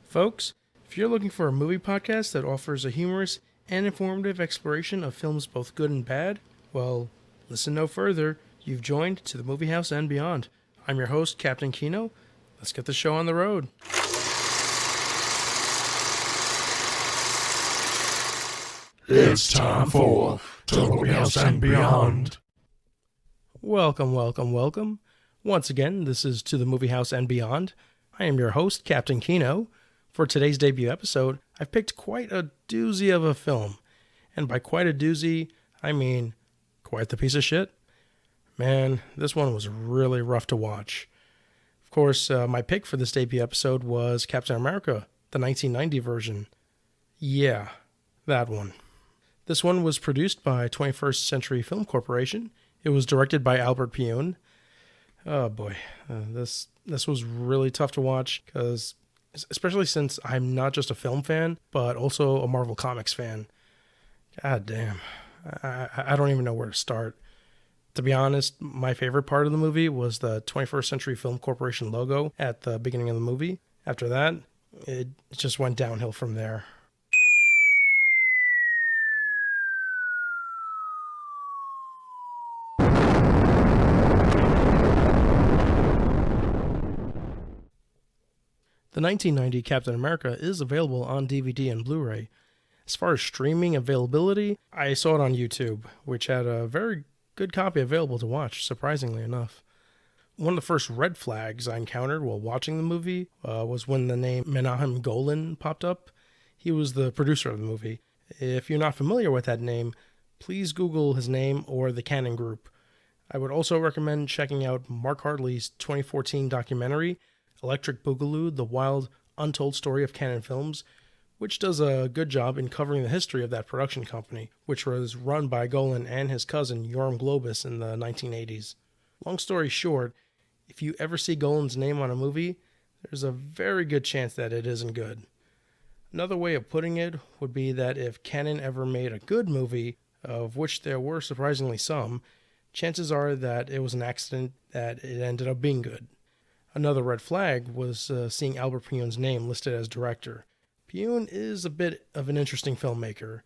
Folks, if you're looking for a movie podcast that offers a humorous and informative exploration of films both good and bad, well, listen no further. You've joined To the Movie House and Beyond. I'm your host, Captain Kino. Let's get the show on the road. It's time for To the Movie House and Beyond. Welcome. Once again, this is To the Movie House and Beyond. I am your host, Captain Kino. For today's debut episode, I've picked quite a doozy of a film. And by quite a doozy, I mean quite the piece of shit. Man, this one was really rough to watch. Of course, my pick for this debut episode was Captain America, the 1990 version. Yeah, that one. This one was produced by 21st Century Film Corporation. It was directed by Albert Pyun. Oh boy, this was really tough to watch, because especially since I'm not just a film fan, but also a Marvel Comics fan. God damn, I don't even know where to start. To be honest, my favorite part of the movie was the 21st Century Film Corporation logo at the beginning of the movie. After that, it just went downhill from there. The 1990 Captain America is available on DVD and Blu-ray. As far as streaming availability, I saw it on YouTube, which had a very good copy available to watch, surprisingly enough. One of the first red flags I encountered while watching the movie was when the name Menahem Golan popped up. He was the producer of the movie. If you're not familiar with that name, please Google his name or the Canon Group. I would also recommend checking out Mark Hartley's 2014 documentary, Electric Boogaloo, The Wild, Untold Story of Canon Films, which does a good job in covering the history of that production company, which was run by Golan and his cousin Yoram Globus in the 1980s. Long story short, if you ever see Golan's name on a movie, there's a very good chance that it isn't good. Another way of putting it would be that if Canon ever made a good movie, of which there were surprisingly some, chances are that it was an accident that it ended up being good. Another red flag was seeing Albert Pyun's name listed as director. Pyun is a bit of an interesting filmmaker.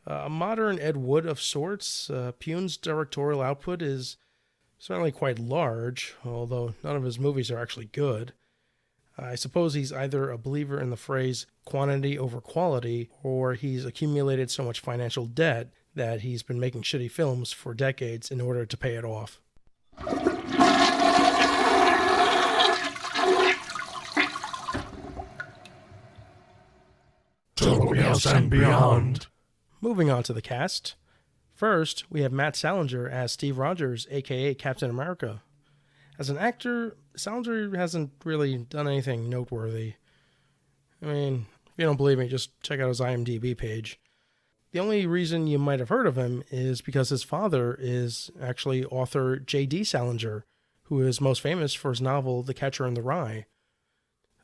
A modern Ed Wood of sorts, Pyun's directorial output is certainly quite large, although none of his movies are actually good. I suppose he's either a believer in the phrase quantity over quality, or he's accumulated so much financial debt that he's been making shitty films for decades in order to pay it off. To the Movie House and Beyond. Moving on to the cast. First, we have Matt Salinger as Steve Rogers, aka Captain America. As an actor, Salinger hasn't really done anything noteworthy. I mean, if you don't believe me, just check out his IMDb page. The only reason you might have heard of him is because his father is actually author J.D. Salinger, who is most famous for his novel The Catcher in the Rye.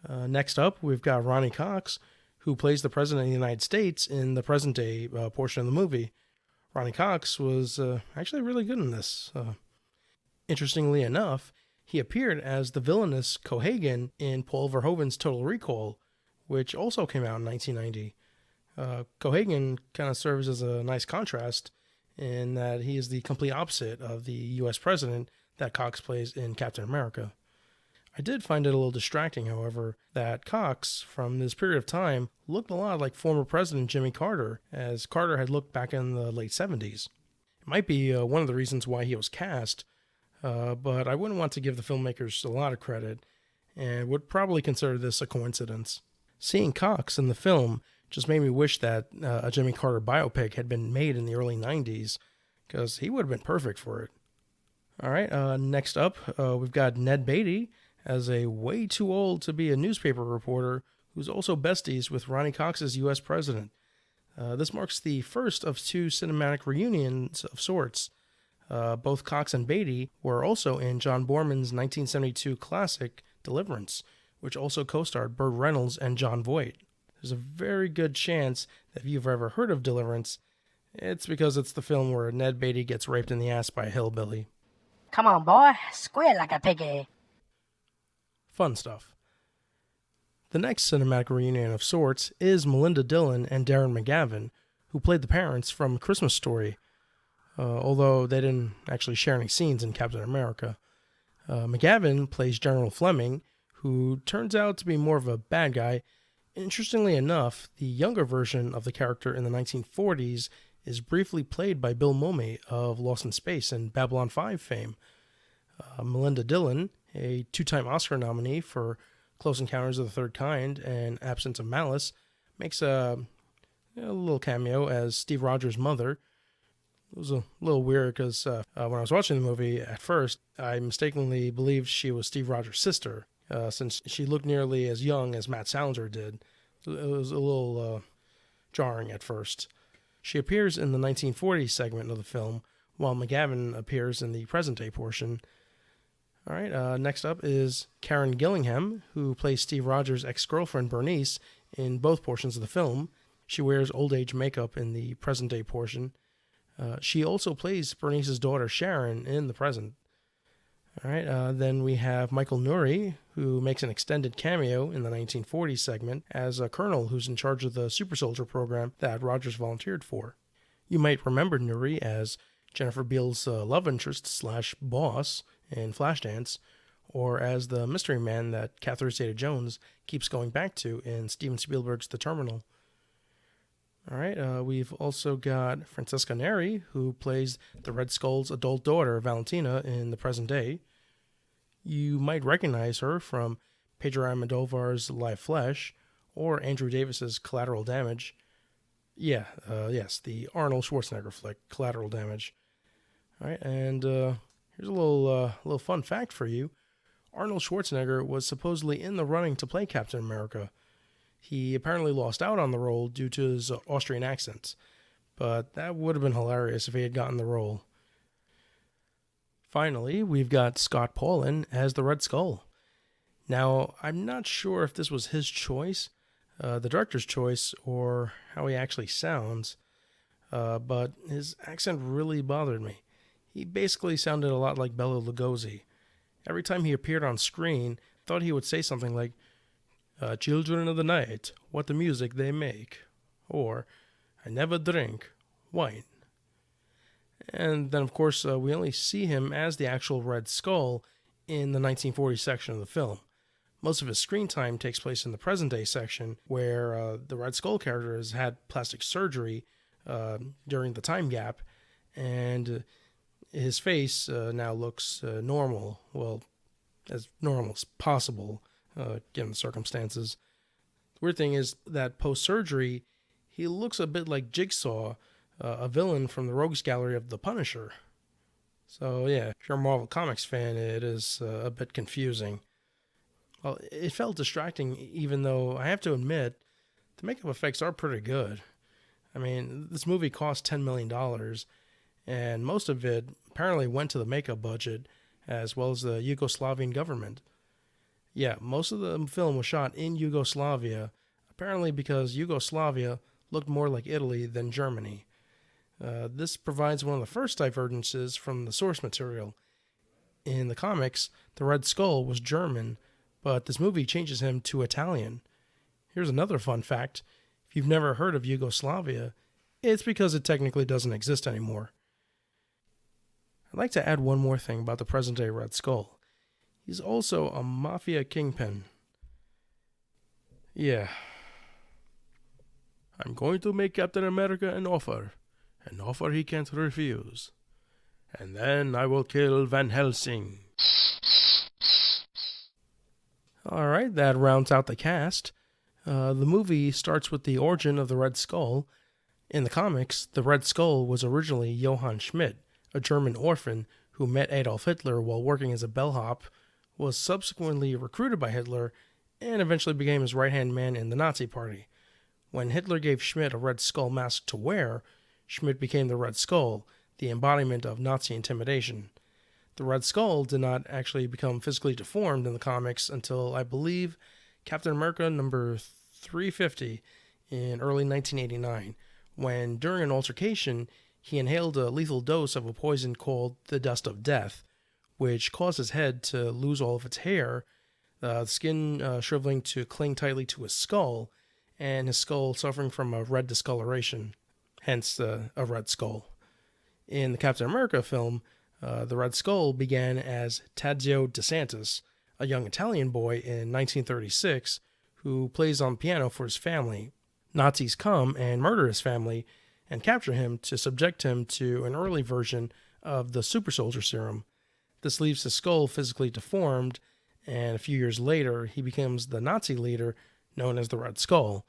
Next up, we've got Ronny Cox, who plays the President of the United States in the present-day portion of the movie. Ronny Cox was actually really good in this. Interestingly enough, he appeared as the villainous Cohagen in Paul Verhoeven's Total Recall, which also came out in 1990. Cohagen kind of serves as a nice contrast in that he is the complete opposite of the U.S. president that Cox plays in Captain America. I did find it a little distracting, however, that Cox, from this period of time, looked a lot like former President Jimmy Carter, as Carter had looked back in the late 70s. It might be one of the reasons why he was cast, but I wouldn't want to give the filmmakers a lot of credit, and would probably consider this a coincidence. Seeing Cox in the film just made me wish that a Jimmy Carter biopic had been made in the early 90s, because he would have been perfect for it. Alright, next up, we've got Ned Beatty as a way too old to be a newspaper reporter who's also besties with Ronny Cox's U.S. president. This marks the first of two cinematic reunions of sorts. Both Cox and Beatty were also in John Boorman's 1972 classic Deliverance, which also co-starred Burt Reynolds and Jon Voight. There's a very good chance that if you've ever heard of Deliverance, it's because it's the film where Ned Beatty gets raped in the ass by a hillbilly. Come on, boy. Squeal like a piggy. Fun stuff. The next cinematic reunion of sorts is Melinda Dillon and Darren McGavin, who played the parents from Christmas Story, although they didn't actually share any scenes in Captain America. McGavin plays General Fleming, who turns out to be more of a bad guy. Interestingly enough, the younger version of the character in the 1940s is briefly played by Bill Mumy of Lost in Space and Babylon 5 fame. Melinda Dillon, a two-time Oscar nominee for Close Encounters of the Third Kind and Absence of Malice, makes a little cameo as Steve Rogers' mother. It was a little weird because when I was watching the movie at first, I mistakenly believed she was Steve Rogers' sister, since she looked nearly as young as Matt Salinger did. It was a little jarring at first. She appears in the 1940s segment of the film, while McGavin appears in the present-day portion. All right, next up is Karen Gillingham, who plays Steve Rogers' ex-girlfriend Bernice in both portions of the film. She wears old-age makeup in the present-day portion. She also plays Bernice's daughter Sharon in the present. All right, then we have Michael Nouri, who makes an extended cameo in the 1940s segment as a colonel who's in charge of the super soldier program that Rogers volunteered for. You might remember Nouri as Jennifer Beals' love interest / boss in Flashdance, or as the mystery man that Catherine Zeta-Jones keeps going back to in Steven Spielberg's The Terminal. All right, we've also got Francesca Neri, who plays the Red Skull's adult daughter, Valentina, in the present day. You might recognize her from Pedro Almodovar's Live Flesh, or Andrew Davis's Collateral Damage. Yes, the Arnold Schwarzenegger flick, Collateral Damage. All right, and here's a little fun fact for you. Arnold Schwarzenegger was supposedly in the running to play Captain America. He apparently lost out on the role due to his Austrian accent, but that would have been hilarious if he had gotten the role. Finally, we've got Scott Paulin as the Red Skull. Now, I'm not sure if this was his choice, the director's choice, or how he actually sounds, but his accent really bothered me. He basically sounded a lot like Bela Lugosi. Every time he appeared on screen, I thought he would say something like, "Children of the night, what the music they make," or "I never drink wine." And then, of course, we only see him as the actual Red Skull in the 1940 section of the film. Most of his screen time takes place in the present-day section, where the Red Skull character has had plastic surgery during the time gap, and his face now looks normal, well, as normal as possible, given the circumstances. The weird thing is that post-surgery, he looks a bit like Jigsaw, a villain from the Rogues Gallery of The Punisher. So yeah, if you're a Marvel Comics fan, it is a bit confusing. Well, it felt distracting, even though I have to admit, the makeup effects are pretty good. I mean, this movie cost $10 million, and most of it apparently went to the makeup budget, as well as the Yugoslavian government. Yeah, most of the film was shot in Yugoslavia, apparently because Yugoslavia looked more like Italy than Germany. This provides one of the first divergences from the source material. In the comics, the Red Skull was German, but this movie changes him to Italian. Here's another fun fact. If you've never heard of Yugoslavia, it's because it technically doesn't exist anymore. I'd like to add one more thing about the present-day Red Skull. He's also a mafia kingpin. Yeah. "I'm going to make Captain America an offer he can't refuse. And then I will kill Van Helsing." Alright, that rounds out the cast. The movie starts with the origin of the Red Skull. In the comics, the Red Skull was originally Johann Schmidt, a German orphan who met Adolf Hitler while working as a bellhop, was subsequently recruited by Hitler, and eventually became his right-hand man in the Nazi Party. When Hitler gave Schmidt a Red Skull mask to wear, Schmidt became the Red Skull, the embodiment of Nazi intimidation. The Red Skull did not actually become physically deformed in the comics until, I believe, Captain America number 350 in early 1989, when, during an altercation, he inhaled a lethal dose of a poison called the Dust of Death, which caused his head to lose all of its hair, skin shriveling to cling tightly to his skull, and his skull suffering from a red discoloration, hence a red skull. In the Captain America film, the Red Skull began as Tadzio DeSantis, a young Italian boy in 1936 who plays on piano for his family. Nazis come and murder his family and capture him to subject him to an early version of the super soldier serum. This leaves his skull physically deformed, and a few years later, he becomes the Nazi leader known as the Red Skull.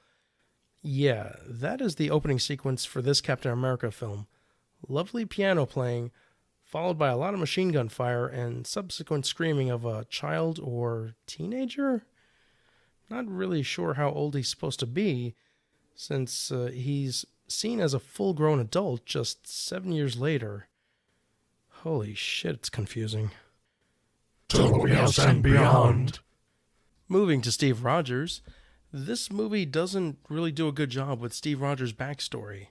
Yeah, that is the opening sequence for this Captain America film. Lovely piano playing, followed by a lot of machine gun fire and subsequent screaming of a child or teenager? Not really sure how old he's supposed to be, since he's seen as a full-grown adult just 7 years later. Holy shit, it's confusing. Totally else and beyond. Moving to Steve Rogers, this movie doesn't really do a good job with Steve Rogers' backstory.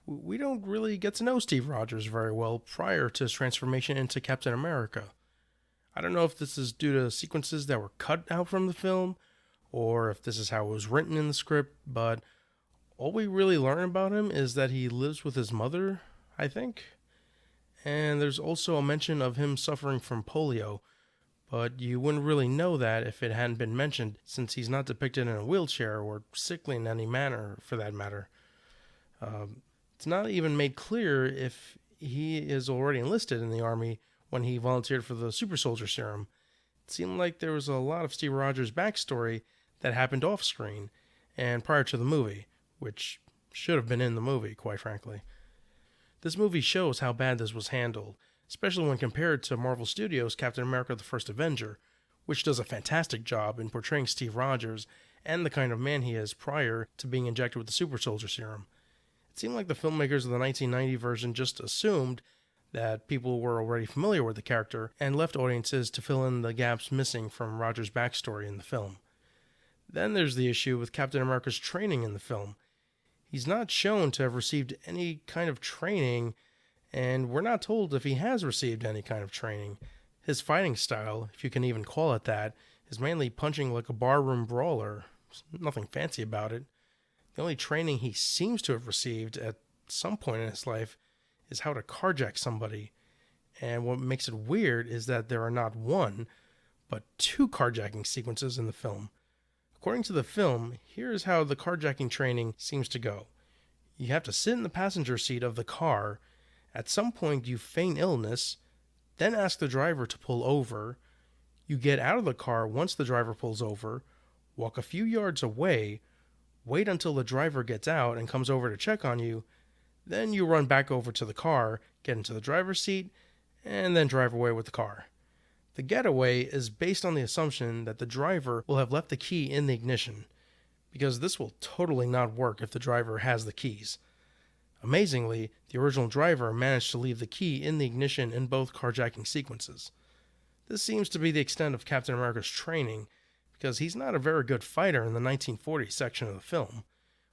We don't really get to know Steve Rogers very well prior to his transformation into Captain America. I don't know if this is due to sequences that were cut out from the film, or if this is how it was written in the script, but all we really learn about him is that he lives with his mother, I think. And there's also a mention of him suffering from polio, but you wouldn't really know that if it hadn't been mentioned, since he's not depicted in a wheelchair or sickly in any manner, for that matter. It's not even made clear if he is already enlisted in the army when he volunteered for the super soldier serum. It seemed like there was a lot of Steve Rogers' backstory that happened off screen and prior to the movie, which should have been in the movie, quite frankly. This movie shows how bad this was handled, especially when compared to Marvel Studios' Captain America the First Avenger, which does a fantastic job in portraying Steve Rogers and the kind of man he is prior to being injected with the super soldier serum. It seemed like the filmmakers of the 1990 version just assumed that people were already familiar with the character and left audiences to fill in the gaps missing from Rogers' backstory in the film. Then there's the issue with Captain America's training in the film. He's not shown to have received any kind of training, and we're not told if he has received any kind of training. His fighting style, if you can even call it that, is mainly punching like a barroom brawler. There's nothing fancy about it. The only training he seems to have received at some point in his life is how to carjack somebody. And what makes it weird is that there are not one, but two carjacking sequences in the film. According to the film, here's how the carjacking training seems to go. You have to sit in the passenger seat of the car. At some point, you feign illness, then ask the driver to pull over. You get out of the car once the driver pulls over, walk a few yards away, wait until the driver gets out and comes over to check on you, then you run back over to the car, get into the driver's seat, and then drive away with the car. The getaway is based on the assumption that the driver will have left the key in the ignition, because this will totally not work if the driver has the keys. Amazingly, the original driver managed to leave the key in the ignition in both carjacking sequences. This seems to be the extent of Captain America's training, because he's not a very good fighter in the 1940 section of the film.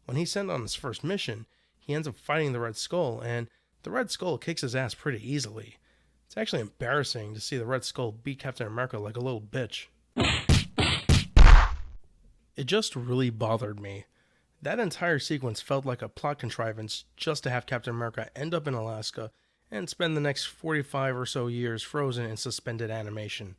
When he's sent on his first mission, he ends up fighting the Red Skull, and the Red Skull kicks his ass pretty easily. It's actually embarrassing to see the Red Skull beat Captain America like a little bitch. It just really bothered me. That entire sequence felt like a plot contrivance just to have Captain America end up in Alaska and spend the next 45 or so years frozen in suspended animation.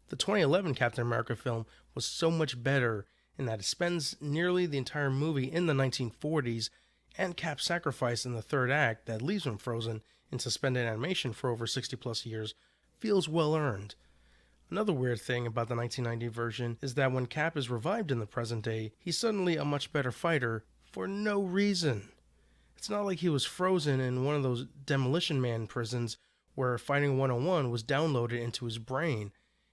The 2011 Captain America film was so much better in that it spends nearly the entire movie in the 1940s and Cap's sacrifice in the third act that leaves him frozen in suspended animation for over 60 plus years feels well earned. Another weird thing about the 1990 version is that when Cap is revived in the present day, he's suddenly a much better fighter for no reason. It's not like he was frozen in one of those Demolition Man prisons where Fighting 101 was downloaded into his brain,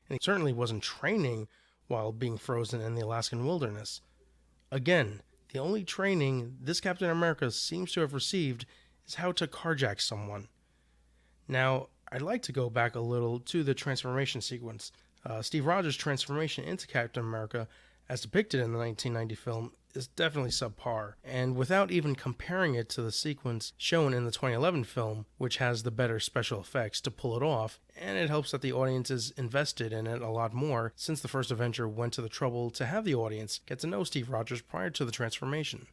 and he certainly wasn't training while being frozen in the Alaskan wilderness. Again, the only training this Captain America seems to have received is how to carjack someone. Now, I'd like to go back a little to the transformation sequence. Steve Rogers' transformation into Captain America, as depicted in the 1990 film, is definitely subpar, and without even comparing it to the sequence shown in the 2011 film, which has the better special effects to pull it off, and it helps that the audience is invested in it a lot more since the first Avenger went to the trouble to have the audience get to know Steve Rogers prior to the transformation.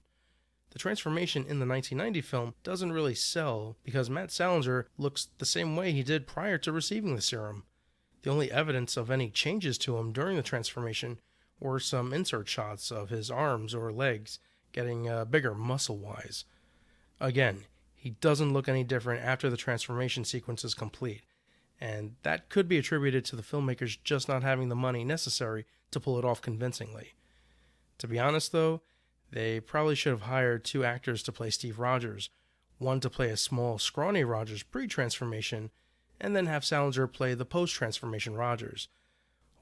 The transformation in the 1990 film doesn't really sell because Matt Salinger looks the same way he did prior to receiving the serum. The only evidence of any changes to him during the transformation were some insert shots of his arms or legs getting bigger muscle-wise. Again, he doesn't look any different after the transformation sequence is complete, and that could be attributed to the filmmakers just not having the money necessary to pull it off convincingly. To be honest though, they probably should have hired 2 actors to play Steve Rogers, one to play a small, scrawny Rogers pre-transformation, and then have Salinger play the post-transformation Rogers.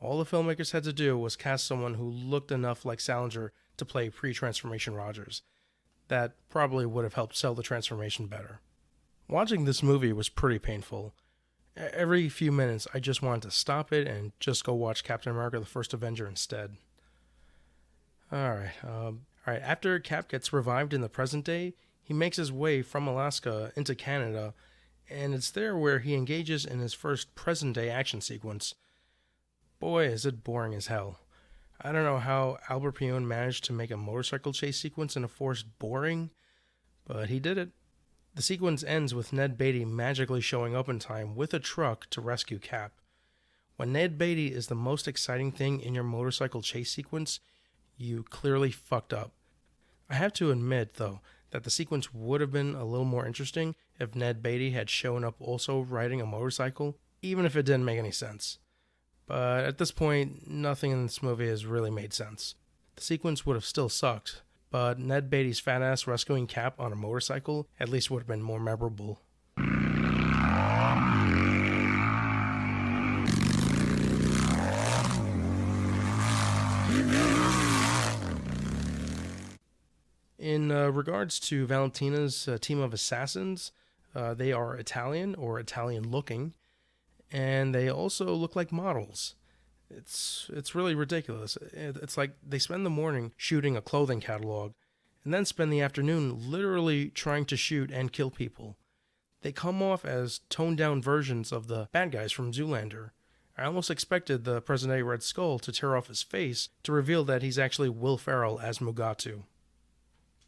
All the filmmakers had to do was cast someone who looked enough like Salinger to play pre-transformation Rogers. That probably would have helped sell the transformation better. Watching this movie was pretty painful. Every few minutes, I just wanted to stop it and just go watch Captain America: The First Avenger instead. Alright, after Cap gets revived in the present day, he makes his way from Alaska into Canada, and it's there where he engages in his first present-day action sequence. Boy, is it boring as hell. I don't know how Albert Pyun managed to make a motorcycle chase sequence in a forest boring, but he did it. The sequence ends with Ned Beatty magically showing up in time with a truck to rescue Cap. When Ned Beatty is the most exciting thing in your motorcycle chase sequence, you clearly fucked up. I have to admit, though, that the sequence would have been a little more interesting if Ned Beatty had shown up also riding a motorcycle, even if it didn't make any sense. But at this point, nothing in this movie has really made sense. The sequence would have still sucked, but Ned Beatty's fat ass rescuing Cap on a motorcycle at least would have been more memorable. In regards to Valentina's team of assassins, they are Italian or Italian-looking, and they also look like models. It's really ridiculous. It's like they spend the morning shooting a clothing catalog, and then spend the afternoon literally trying to shoot and kill people. They come off as toned-down versions of the bad guys from Zoolander. I almost expected the present-day Red Skull to tear off his face to reveal that he's actually Will Ferrell as Mugatu.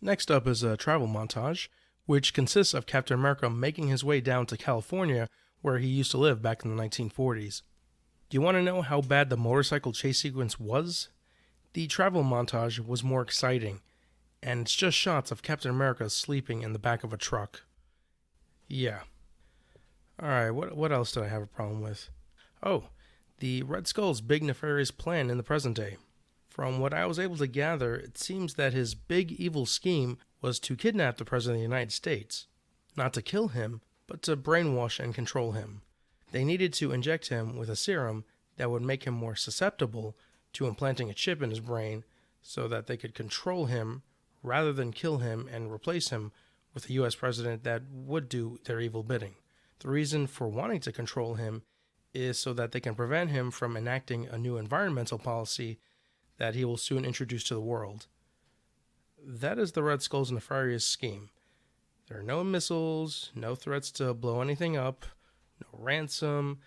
Next up is a travel montage, which consists of Captain America making his way down to California, where he used to live back in the 1940s. Do you want to know how bad the motorcycle chase sequence was? The travel montage was more exciting, and it's just shots of Captain America sleeping in the back of a truck. Yeah. Alright, what else did I have a problem with? Oh, the Red Skull's big nefarious plan in the present day. From what I was able to gather, it seems that his big evil scheme was to kidnap the President of the United States. Not to kill him, but to brainwash and control him. They needed to inject him with a serum that would make him more susceptible to implanting a chip in his brain so that they could control him rather than kill him and replace him with a US president that would do their evil bidding. The reason for wanting to control him is so that they can prevent him from enacting a new environmental policy that he will soon introduce to the world. That is the Red Skull's nefarious scheme. There are no missiles, no threats to blow anything up, no ransom.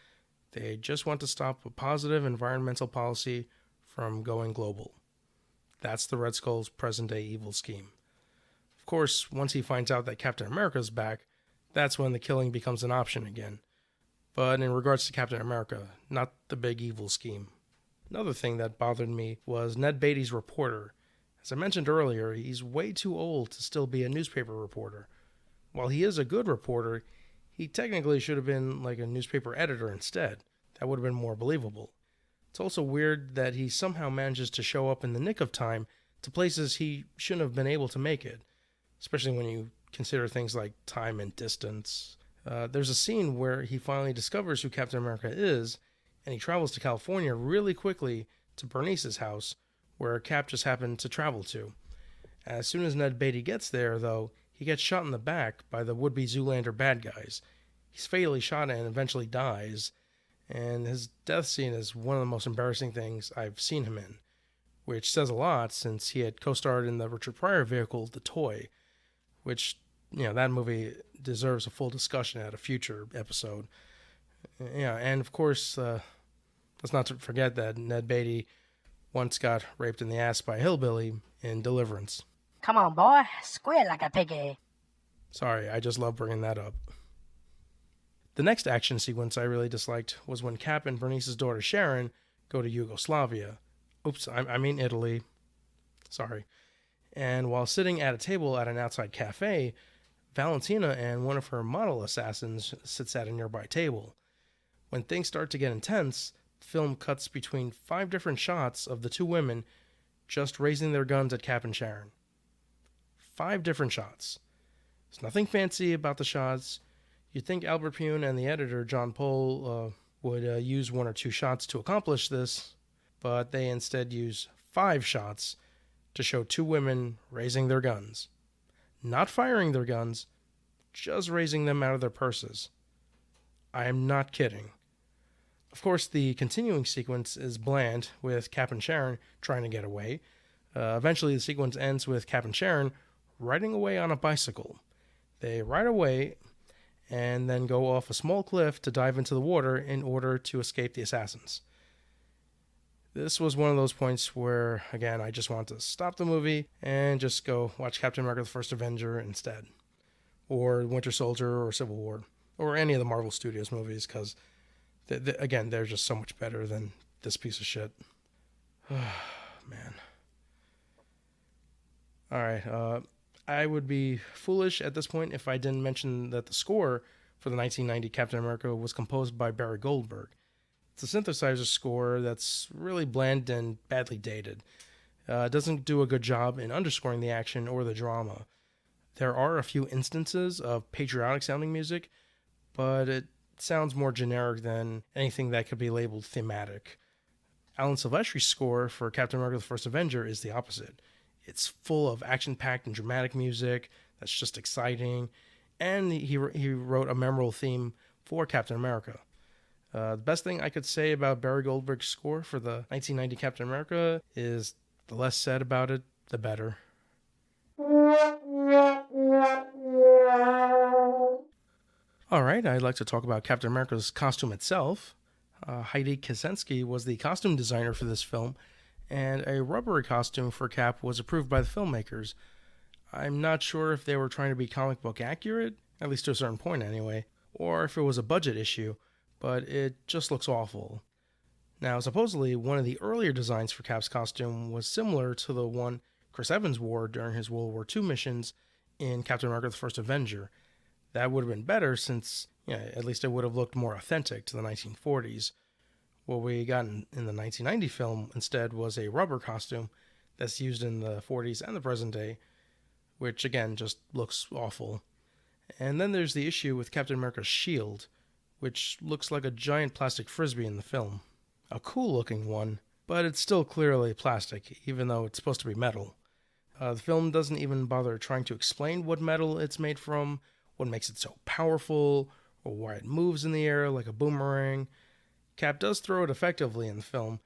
They just want to stop a positive environmental policy from going global. That's the Red Skull's present-day evil scheme. Of course, once he finds out that Captain America's back, that's when the killing becomes an option again. But in regards to Captain America, not the big evil scheme. Another thing that bothered me was Ned Beatty's reporter. As I mentioned earlier, he's way too old to still be a newspaper reporter. While he is a good reporter, he technically should have been like a newspaper editor instead. That would have been more believable. It's also weird that he somehow manages to show up in the nick of time to places he shouldn't have been able to make it, especially when you consider things like time and distance. There's a scene where he finally discovers who Captain America is, and he travels to California really quickly to Bernice's house, where Cap just happened to travel to. As soon as Ned Beatty gets there, though, he gets shot in the back by the would-be Zoolander bad guys. He's fatally shot and eventually dies, and his death scene is one of the most embarrassing things I've seen him in. which says a lot since he had co-starred in the Richard Pryor vehicle, The Toy, which, that movie deserves a full discussion at a future episode. Yeah, and of course, let's not forget that Ned Beatty once got raped in the ass by a hillbilly in Deliverance. Come on, boy, squeal like a piggy. Sorry, I just love bringing that up. The next action sequence I really disliked was when Cap and Bernice's daughter Sharon go to Yugoslavia. Oops, I mean Italy. Sorry. And while sitting at a table at an outside cafe, Valentina and one of her model assassins sits at a nearby table. When things start to get intense, the film cuts between 5 different shots of the 2 women just raising their guns at Cap and Sharon. 5 different shots. There's nothing fancy about the shots. You'd think Albert Pyun and the editor, John Pohl, would use 1 or 2 shots to accomplish this, but they instead use 5 shots to show 2 women raising their guns. Not firing their guns, just raising them out of their purses. I am not kidding. Of course, the continuing sequence is bland, with Cap and Sharon trying to get away. Eventually, the sequence ends with Cap and Sharon riding away on a bicycle. They ride away and then go off a small cliff to dive into the water in order to escape the assassins. This was one of those points where, again, I just want to stop the movie and just go watch Captain America the First Avenger instead. Or Winter Soldier or Civil War. Or any of the Marvel Studios movies, because, again, they're just so much better than this piece of shit. Man. Alright, I would be foolish at this point if I didn't mention that the score for the 1990 Captain America was composed by Barry Goldberg. It's a synthesizer score that's really bland and badly dated. It doesn't do a good job in underscoring the action or the drama. There are a few instances of patriotic-sounding music, but it sounds more generic than anything that could be labeled thematic. Alan Silvestri's score for Captain America the First Avenger is the opposite. It's full of action-packed and dramatic music that's just exciting, and he wrote a memorable theme for Captain America. The best thing I could say about Barry Goldberg's score for the 1990 Captain America is the less said about it, the better. Alright, I'd like to talk about Captain America's costume itself. Heidi Kaczynski was the costume designer for this film, and a rubbery costume for Cap was approved by the filmmakers. I'm not sure if they were trying to be comic book accurate, at least to a certain point anyway, or if it was a budget issue, but it just looks awful. Now, supposedly, one of the earlier designs for Cap's costume was similar to the one Chris Evans wore during his World War II missions in Captain America the First Avenger. That would have been better since, at least it would have looked more authentic to the 1940s. What we got in the 1990 film instead was a rubber costume that's used in the 40s and the present day, which again just looks awful. And then there's the issue with Captain America's shield, which looks like a giant plastic frisbee in the film. A cool looking one, but it's still clearly plastic, even though it's supposed to be metal. The film doesn't even bother trying to explain what metal it's made from, what makes it so powerful, or why it moves in the air like a boomerang. Cap does throw it effectively in the film,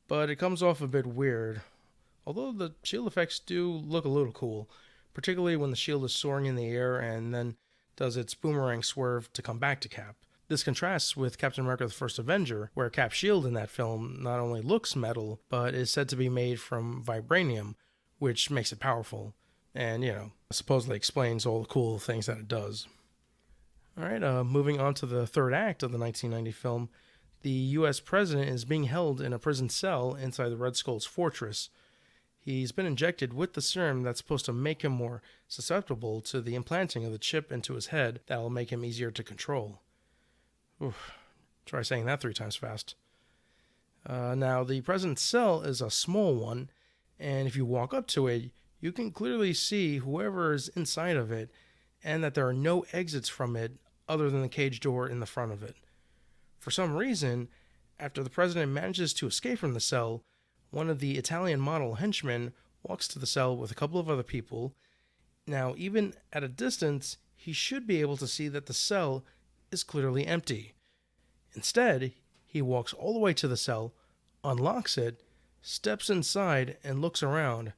but it comes off a bit weird, although the shield effects do look a little cool, particularly when the shield is soaring in the air and then does its boomerang swerve to come back to Cap. This contrasts with Captain America the First Avenger, where Cap's shield in that film not only looks metal, but is said to be made from vibranium, which makes it powerful, and, supposedly explains all the cool things that it does. Alright, moving on to the third act of the 1990 film, the U.S. president is being held in a prison cell inside the Red Skull's fortress. He's been injected with the serum that's supposed to make him more susceptible to the implanting of the chip into his head that will make him easier to control. Oof, try saying that 3 times fast. Now, the president's cell is a small one, and if you walk up to it, you can clearly see whoever is inside of it, and that there are no exits from it other than the cage door in the front of it. For some reason, after the president manages to escape from the cell, one of the Italian model henchmen walks to the cell with a couple of other people. Now, even at a distance, he should be able to see that the cell is clearly empty. Instead, he walks all the way to the cell, unlocks it, steps inside and looks around,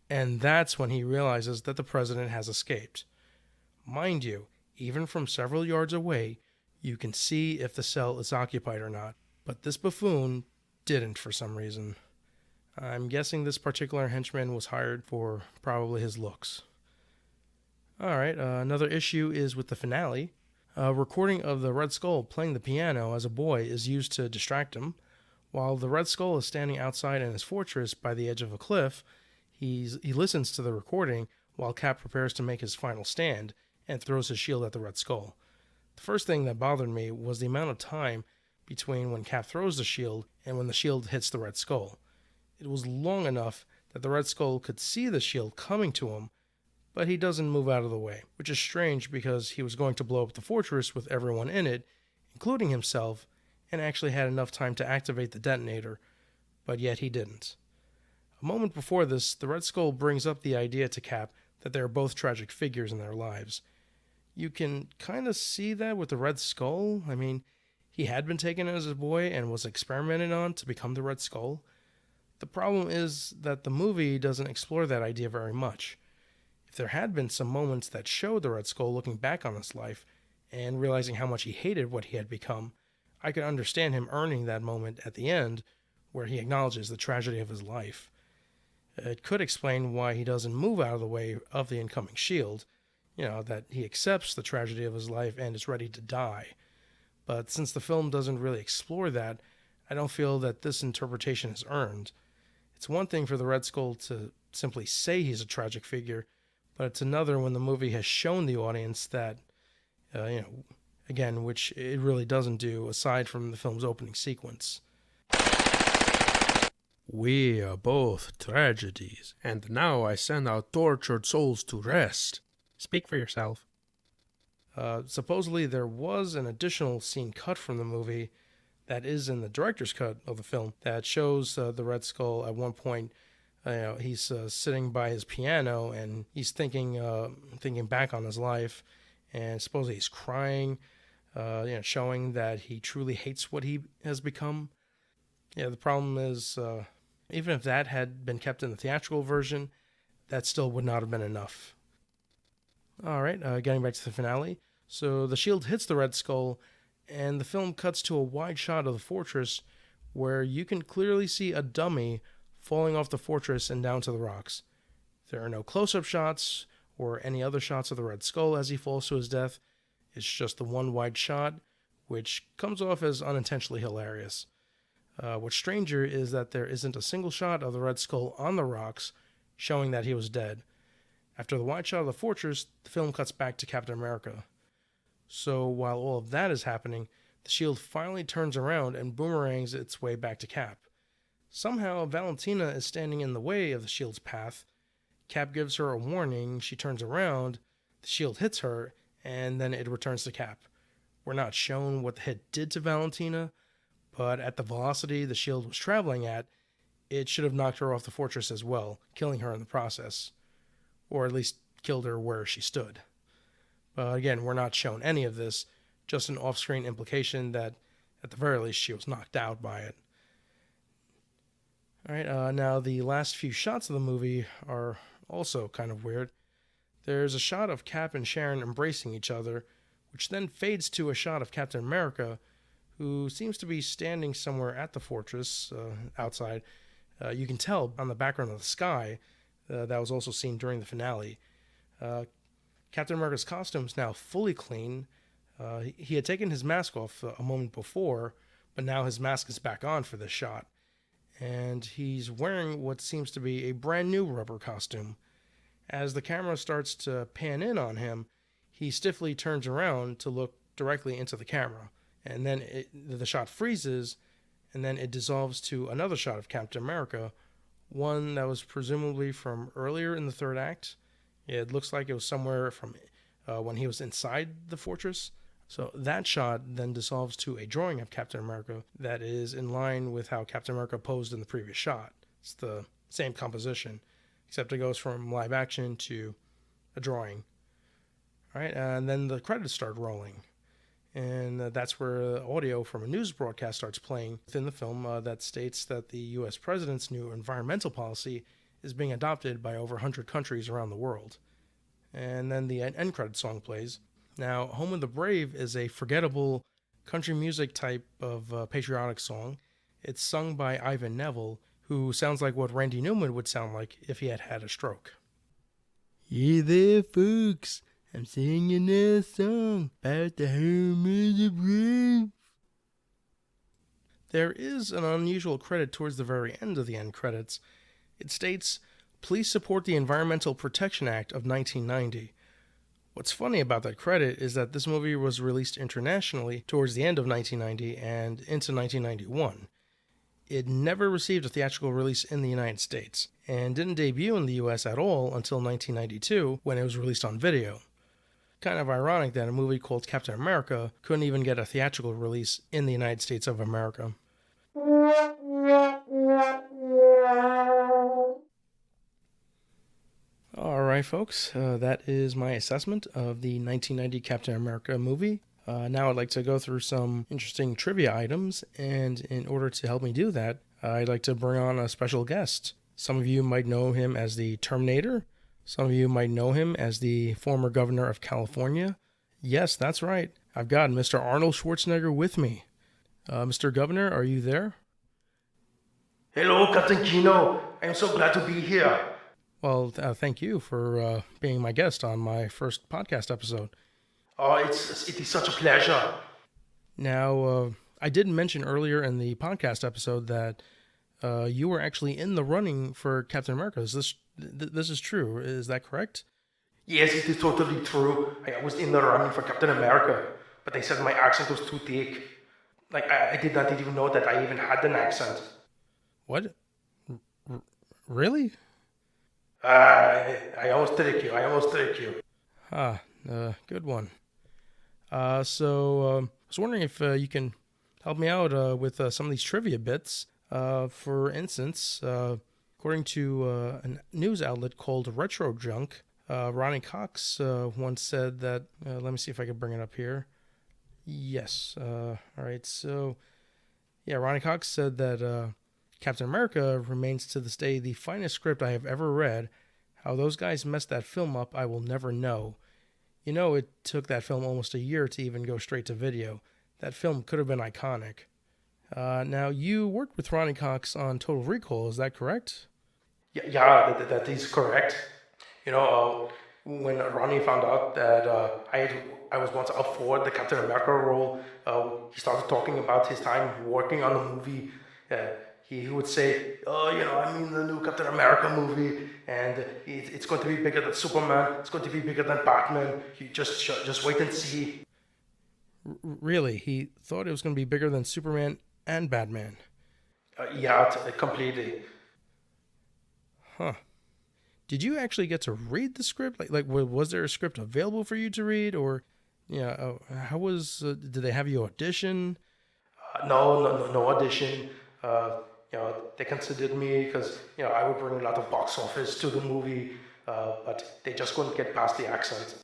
and that's when he realizes that the president has escaped. Mind you, even from several yards away, you can see if the cell is occupied or not, but this buffoon didn't for some reason. I'm guessing this particular henchman was hired for probably his looks. Alright, another issue is with the finale. A recording of the Red Skull playing the piano as a boy is used to distract him. While the Red Skull is standing outside in his fortress by the edge of a cliff, he listens to the recording while Cap prepares to make his final stand and throws his shield at the Red Skull. The first thing that bothered me was the amount of time between when Cap throws the shield and when the shield hits the Red Skull. It was long enough that the Red Skull could see the shield coming to him, but he doesn't move out of the way, which is strange because he was going to blow up the fortress with everyone in it, including himself, and actually had enough time to activate the detonator, but yet he didn't. A moment before this, the Red Skull brings up the idea to Cap that they are both tragic figures in their lives. You can kind of see that with the Red Skull. I mean, he had been taken as a boy and was experimented on to become the Red Skull. The problem is that the movie doesn't explore that idea very much. If there had been some moments that showed the Red Skull looking back on his life and realizing how much he hated what he had become, I could understand him earning that moment at the end where he acknowledges the tragedy of his life. It could explain why he doesn't move out of the way of the incoming shield, that he accepts the tragedy of his life and is ready to die. But since the film doesn't really explore that, I don't feel that this interpretation is earned. It's one thing for the Red Skull to simply say he's a tragic figure, but it's another when the movie has shown the audience that, again, which it really doesn't do aside from the film's opening sequence. We are both tragedies, and now I send our tortured souls to rest. Speak for yourself. Supposedly there was an additional scene cut from the movie that is in the director's cut of the film that shows the Red Skull at one point. He's sitting by his piano and he's thinking back on his life, and supposedly he's crying, showing that he truly hates what he has become. Yeah, the problem is, even if that had been kept in the theatrical version, that still would not have been enough. Alright, getting back to the finale. So the shield hits the Red Skull, and the film cuts to a wide shot of the fortress where you can clearly see a dummy falling off the fortress and down to the rocks. There are no close-up shots or any other shots of the Red Skull as he falls to his death. It's just the one wide shot, which comes off as unintentionally hilarious. What's stranger is that there isn't a single shot of the Red Skull on the rocks showing that he was dead. After the wide shot of the fortress, the film cuts back to Captain America. So while all of that is happening, the shield finally turns around and boomerangs its way back to Cap. Somehow, Valentina is standing in the way of the shield's path. Cap gives her a warning, she turns around, the shield hits her, and then it returns to Cap. We're not shown what the hit did to Valentina, but at the velocity the shield was traveling at, it should have knocked her off the fortress as well, killing her in the process. Or at least killed her where she stood. But again, we're not shown any of this, just an off-screen implication that, at the very least, she was knocked out by it. Alright, now the last few shots of the movie are also kind of weird. There's a shot of Cap and Sharon embracing each other, which then fades to a shot of Captain America, who seems to be standing somewhere at the fortress, outside. You can tell on the background of the sky, that was also seen during the finale. Captain America's costume is now fully clean. He had taken his mask off a moment before, but now his mask is back on for this shot. And he's wearing what seems to be a brand new rubber costume. As the camera starts to pan in on him, he stiffly turns around to look directly into the camera. And then the shot freezes, and then it dissolves to another shot of Captain America, one that was presumably from earlier in the third act. It looks like it was somewhere from when he was inside the fortress. So that shot then dissolves to a drawing of Captain America that is in line with how Captain America posed in the previous shot. It's the same composition, except it goes from live action to a drawing. All right, and then the credits start rolling. And that's where audio from a news broadcast starts playing within the film that states that the U.S. president's new environmental policy is being adopted by over 100 countries around the world. And then the end credit song plays. Now, Home of the Brave is a forgettable country music type of patriotic song. It's sung by Ivan Neville, who sounds like what Randy Newman would sound like if he had had a stroke. Hey there, folks. I'm singing a song about the home of the brave. There is an unusual credit towards the very end of the end credits. It states, "Please support the Environmental Protection Act of 1990. What's funny about that credit is that this movie was released internationally towards the end of 1990 and into 1991. It never received a theatrical release in the United States, and didn't debut in the US at all until 1992 when it was released on video. Kind of ironic that a movie called Captain America couldn't even get a theatrical release in the United States of America. Alright folks, that is my assessment of the 1990 Captain America movie. Now I'd like to go through some interesting trivia items, and in order to help me do that, I'd like to bring on a special guest. Some of you might know him as the Terminator. Some of you might know him as the former governor of California. Yes, that's right. I've got Mr. Arnold Schwarzenegger with me. Mr. Governor, are you there? Hello, Captain Kino. I'm so glad to be here. Well, thank you for being my guest on my first podcast episode. Oh, it is such a pleasure. Now, I did mention earlier in the podcast episode that you were actually in the running for Captain America. This is true. Is that correct? Yes, it is totally true. I was in the running for Captain America, but they said my accent was too thick. Like, I did not even know that I even had an accent. What? Really? I almost tricked you. Good one. So I was wondering if you can help me out with some of these trivia bits. For instance, according to a news outlet called Retro Junk, Ronnie Cox once said that, let me see if I can bring it up here. Yes. All right. So, yeah, Ronnie Cox said that Captain America remains to this day the finest script I have ever read. How those guys messed that film up, I will never know. You know, it took that film almost a year to even go straight to video. That film could have been iconic. Now, you worked with Ronnie Cox on Total Recall, is that correct? Yeah, that is correct. You know, when Ronnie found out that I was once up for the Captain America role, he started talking about his time working on the movie. He would say, "Oh, you know, I'm in the new Captain America movie, and it's going to be bigger than Superman. It's going to be bigger than Batman. You just wait and see." Really? He thought it was going to be bigger than Superman and Batman? Yeah, completely. Huh. Did you actually get to read the script? Like, was there a script available for you to read, or, how was? Did they have you audition? No audition. They considered me because I would bring a lot of box office to the movie, but they just couldn't get past the accent.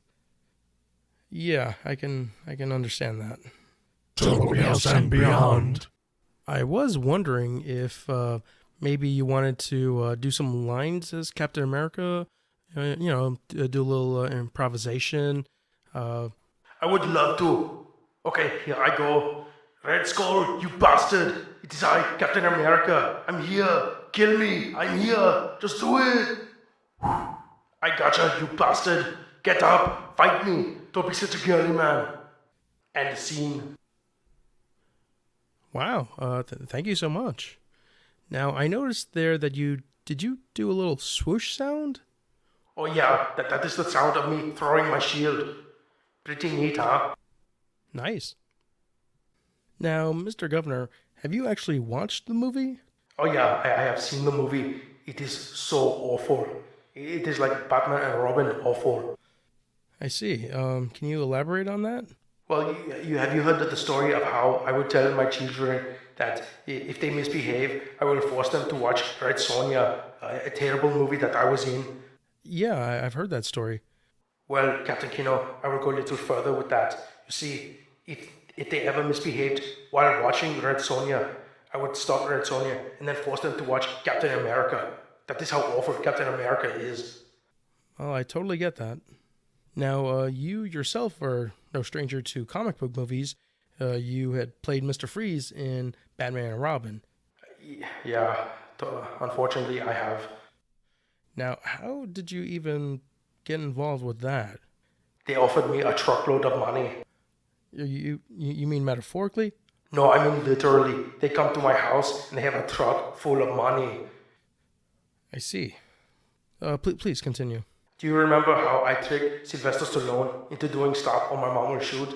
Yeah, I can understand that. Totally else and beyond. I was wondering if maybe you wanted to do some lines as Captain America, do a little improvisation. I would love to. Okay, here I go. Red Skull, you bastard! It is I, Captain America. I'm here. Kill me. I'm here. Just do it. I gotcha, you bastard. Get up. Fight me. Don't be such a girly man. And the scene. Wow. Thank you so much. Now, I noticed there that did you do a little swoosh sound? Oh yeah, that is the sound of me throwing my shield. Pretty neat, huh? Nice. Now, Mr. Governor, have you actually watched the movie? Oh yeah, I have seen the movie. It is so awful. It is like Batman and Robin awful. I see. Can you elaborate on that? Well, have you heard the story of how I would tell my children that if they misbehave, I will force them to watch Red Sonja, a terrible movie that I was in? Yeah, I've heard that story. Well, Captain Kino, I will go a little further with that. You see, if they ever misbehaved while watching Red Sonja, I would stop Red Sonja and then force them to watch Captain America. That is how awful Captain America is. Oh, I totally get that. Now, you yourself are no stranger to comic book movies. You had played Mr. Freeze in Batman and Robin. Yeah, unfortunately I have. Now, how did you even get involved with that? They offered me a truckload of money. You mean metaphorically? No, I mean literally. They come to my house and they have a truck full of money. I see. Please continue. Do you remember how I tricked Sylvester Stallone into doing stuff on my mom will shoot?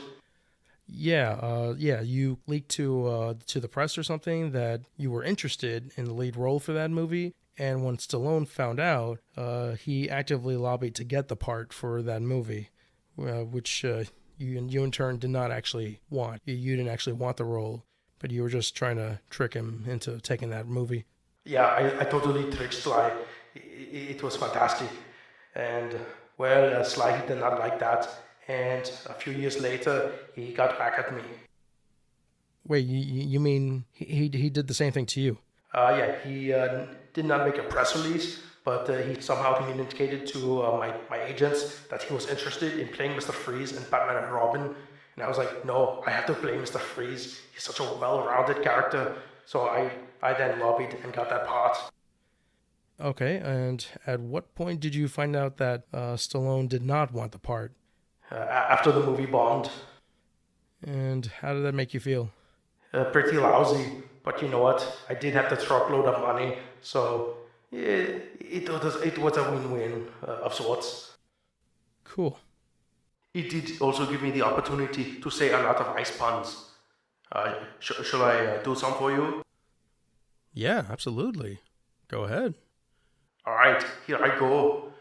Yeah, you leaked to the press or something that you were interested in the lead role for that movie, and when Stallone found out, he actively lobbied to get the part for that movie, which you in turn did not actually want. You didn't actually want the role, but you were just trying to trick him into taking that movie. Yeah, I totally tricked Sly. It was fantastic. And, well, Sly did not like that. And a few years later, he got back at me. Wait, you mean he did the same thing to you? Yeah, he did not make a press release, but he somehow communicated to my agents that he was interested in playing Mr. Freeze in Batman and Robin. And I was like, no, I have to play Mr. Freeze. He's such a well-rounded character. So I then lobbied and got that part. Okay, and at what point did you find out that Stallone did not want the part? After the movie bombed. And how did that make you feel? Pretty lousy, but you know what? I did have the truckload of money, so it was a win-win of sorts. Cool. It did also give me the opportunity to say a lot of ice puns. Shall I do some for you? Yeah, absolutely. Go ahead. Alright, here I go.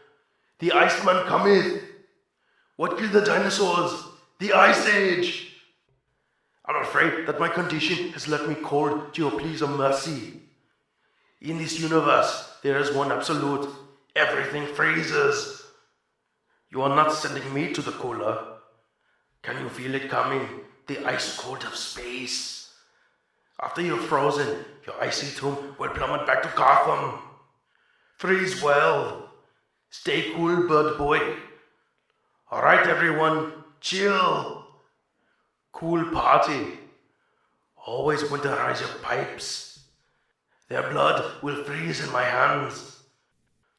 The Iceman cometh. What killed the dinosaurs? The Ice Age. I'm afraid that my condition has left me cold to your pleas of mercy. In this universe, there is one absolute. Everything freezes. You are not sending me to the cooler. Can you feel it coming? The ice cold of space. After you're frozen, your icy tomb will plummet back to Gotham. Freeze well. Stay cool, bird boy. Alright, everyone, chill. Cool party. Always winterize your pipes. Their blood will freeze in my hands.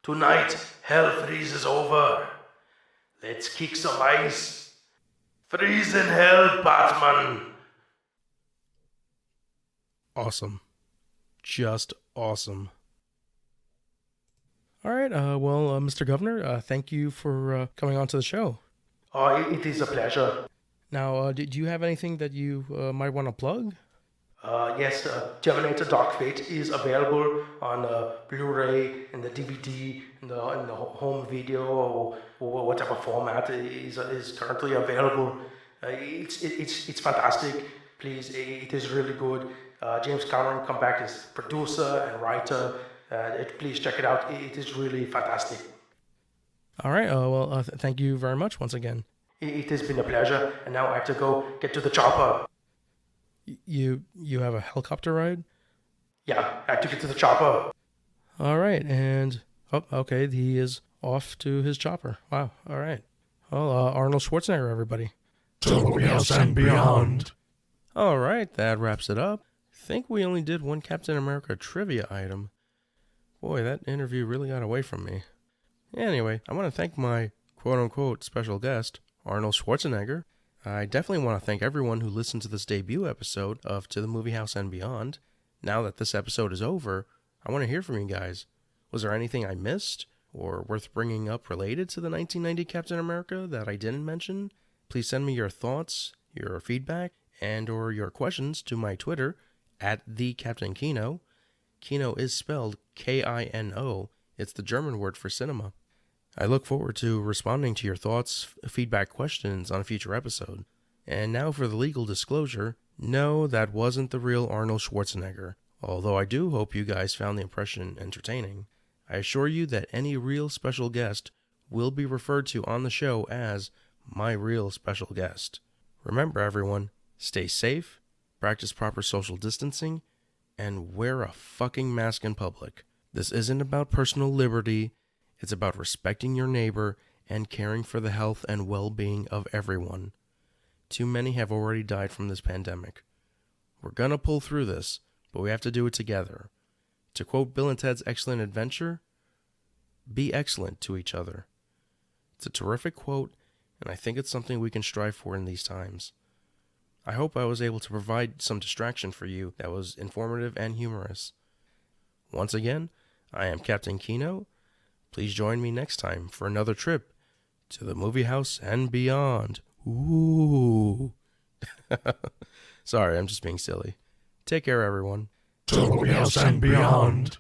Tonight, hell freezes over. Let's kick some ice. Freeze in hell, Batman. Awesome. Just awesome. All right, Mr. Governor, thank you for coming on to the show. It is a pleasure. Now, do you have anything that you might want to plug? Yes, Terminator Dark Fate is available on Blu-ray and the DVD and the home video or whatever format is currently available. It's fantastic. Please, it is really good. James Cameron come back as producer and writer. Please check it out. It is really fantastic. All right. Thank you very much once again. It has been a pleasure, and now I have to go get to the chopper. You have a helicopter ride? Yeah, I have to get to the chopper. All right, and okay, he is off to his chopper. Wow. All right. Well, Arnold Schwarzenegger, everybody. To the wheels and beyond. All right, that wraps it up. Think we only did one Captain America trivia item. Boy, that interview really got away from me. Anyway, I want to thank my quote-unquote special guest, Arnold Schwarzenegger. I definitely want to thank everyone who listened to this debut episode of To the Movie House and Beyond. Now that this episode is over, I want to hear from you guys. Was there anything I missed or worth bringing up related to the 1990 Captain America that I didn't mention? Please send me your thoughts, your feedback, and or your questions to my Twitter at @TheCaptainKino. Kino is spelled Kino. It's the German word for cinema. I look forward to responding to your thoughts, feedback, questions on a future episode. And now for the legal disclosure. No, that wasn't the real Arnold Schwarzenegger, although I do hope you guys found the impression entertaining. I assure you that any real special guest will be referred to on the show as my real special guest. Remember everyone, Stay safe, practice proper social distancing, and wear a fucking mask in public. This isn't about personal liberty, it's about respecting your neighbor and caring for the health and well-being of everyone. Too many have already died from this pandemic. We're gonna pull through this, but we have to do it together. To quote Bill and Ted's Excellent Adventure, be excellent to each other. It's a terrific quote, and I think it's something we can strive for in these times. I hope I was able to provide some distraction for you that was informative and humorous. Once again, I am Captain Kino. Please join me next time for another trip to the movie house and beyond. Ooh. Sorry, I'm just being silly. Take care, everyone. To the movie house and beyond.